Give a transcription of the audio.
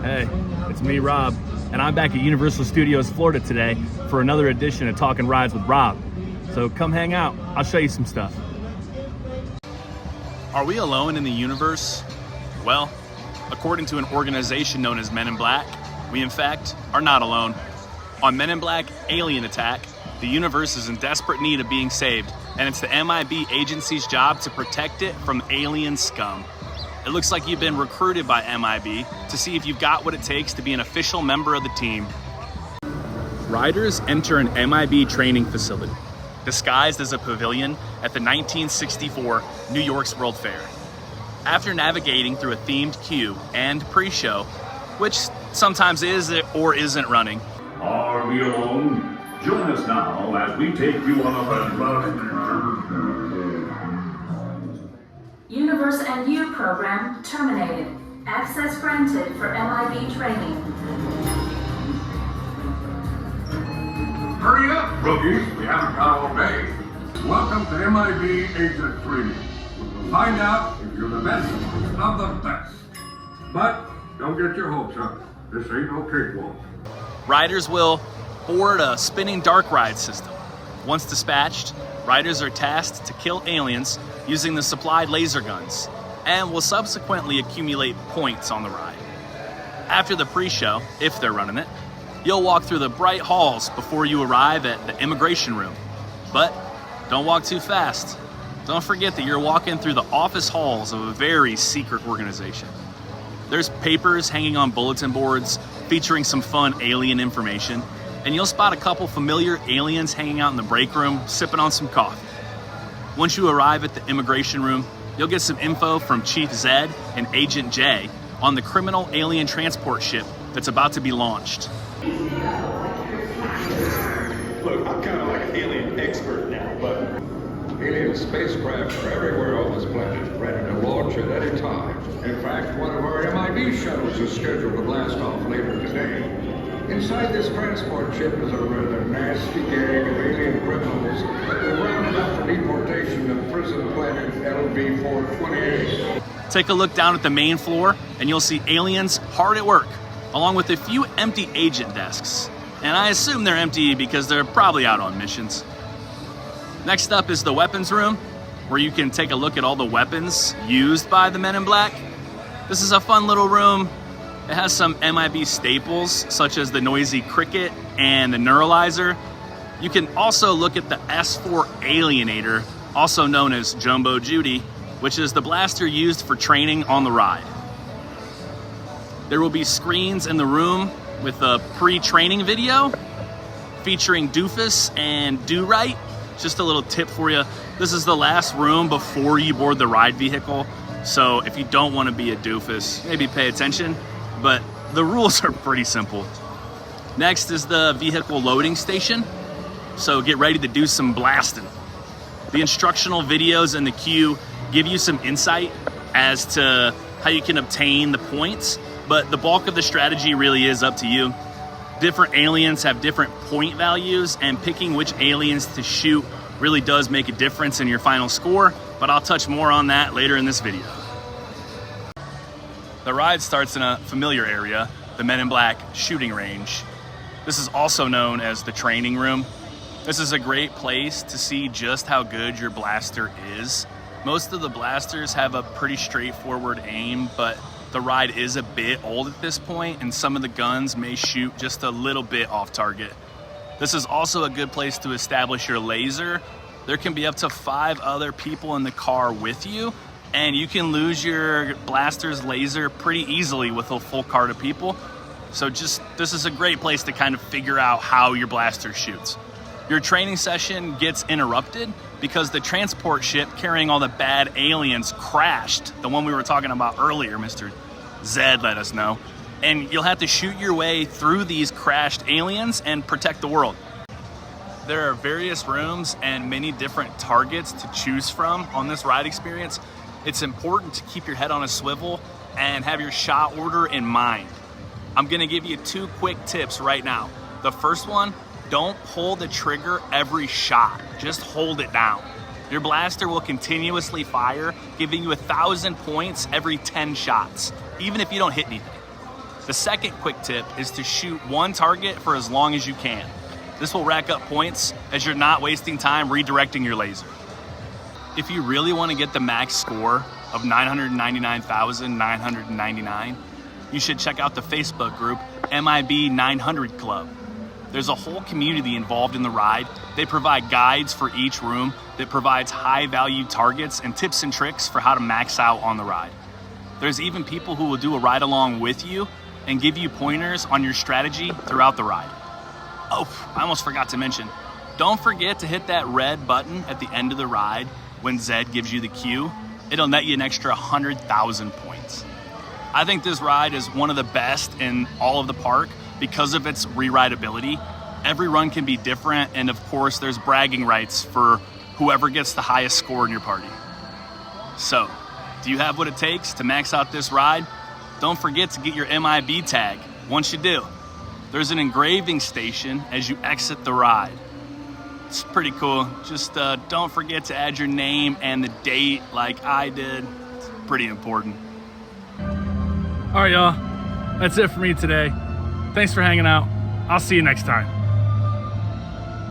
Hey, it's me, Rob, and I'm back at Universal Studios Florida today for another edition of Talkin' Rides with Rob. So come hang out, I'll show you some stuff. Are we alone in the universe? Well, according to an organization known as Men in Black, we in fact are not alone. On Men in Black Alien Attack, the universe is in desperate need of being saved, and it's the MIB agency's job to protect it from alien scum. It looks like you've been recruited by MIB to see if you've got what it takes to be an official member of the team. Riders enter an MIB training facility, disguised as a pavilion at the 1964 New York's World Fair. After navigating through a themed queue and pre-show, which sometimes is or isn't running. Are we alone? Join us now as we take you on a Universe and You program terminated. Access granted for MIB training. Hurry up, rookies. We haven't got all day. Welcome to MIB Agent Training. Find out if you're the best of the best. But don't get your hopes up. This ain't no cakewalk. Riders will board a spinning dark ride system. Once dispatched, riders are tasked to kill aliens using the supplied laser guns, and will subsequently accumulate points on the ride. After the pre-show, if they're running it, you'll walk through the bright halls before you arrive at the immigration room. But don't walk too fast. Don't forget that you're walking through the office halls of a very secret organization. There's papers hanging on bulletin boards featuring some fun alien information, and you'll spot a couple familiar aliens hanging out in the break room sipping on some coffee. Once you arrive at the immigration room, you'll get some info from Chief Zed and Agent J on the criminal alien transport ship that's about to be launched. Look, I'm kind of like an alien expert now, but Alien spacecraft are everywhere on this planet, ready to launch at any time. In fact, one of our MIB shuttles is scheduled to blast off later today. Inside this transport ship is a rather nasty gang of alien criminals that were rounded up for deportation to prison planet LV-428. Take a look down at the main floor, and you'll see aliens hard at work, along with a few empty agent desks. And I assume they're empty because they're probably out on missions. Next up is the weapons room, where you can take a look at all the weapons used by the Men in Black. This is a fun little room. It has some MIB staples, such as the noisy cricket and the neuralizer. You can also look at the S4 Alienator, also known as Jumbo Judy, which is the blaster used for training on the ride. There will be screens in the room with a pre-training video featuring Doofus and Do Right. Just a little tip for you. This is the last room before you board the ride vehicle. So if you don't want to be a doofus, maybe pay attention. But the rules are pretty simple. Next is the vehicle loading station. So get ready to do some blasting. The instructional videos in the queue give you some insight as to how you can obtain the points, but the bulk of the strategy really is up to you. Different aliens have different point values, and picking which aliens to shoot really does make a difference in your final score, but I'll touch more on that later in this video. The ride starts in a familiar area, the Men in Black shooting range. This is also known as the training room. This is a great place to see just how good your blaster is. Most of the blasters have a pretty straightforward aim, but the ride is a bit old at this point, and some of the guns may shoot just a little bit off target. This is also a good place to establish your laser. There can be up to 5 other people in the car with you, and you can lose your blaster's laser pretty easily with a full cart of people. So this is a great place to kind of figure out how your blaster shoots. Your training session gets interrupted because the transport ship carrying all the bad aliens crashed. The one we were talking about earlier, Mr. Zed let us know. And you'll have to shoot your way through these crashed aliens and protect the world. There are various rooms and many different targets to choose from on this ride experience. It's important to keep your head on a swivel and have your shot order in mind. I'm gonna give you 2 quick tips right now. The first one, don't pull the trigger every shot, just hold it down. Your blaster will continuously fire, giving you 1,000 points every 10 shots, even if you don't hit anything. The second quick tip is to shoot one target for as long as you can. This will rack up points as you're not wasting time redirecting your laser. If you really want to get the max score of 999,999, you should check out the Facebook group MIB 900 Club. There's a whole community involved in the ride. They provide guides for each room that provides high value targets and tips and tricks for how to max out on the ride. There's even people who will do a ride along with you and give you pointers on your strategy throughout the ride. Oh, I almost forgot to mention, don't forget to hit that red button at the end of the ride when Zed gives you the cue. It'll net you an extra 100,000 points. I think this ride is one of the best in all of the park because of its re-rideability. Every run can be different, and of course there's bragging rights for whoever gets the highest score in your party. So, do you have what it takes to max out this ride? Don't forget to get your MIB tag. Once you do, there's an engraving station as you exit the ride. It's pretty cool. Just don't forget to add your name and the date like I did. It's pretty important. All right, y'all. That's it for me today. Thanks for hanging out. I'll see you next time.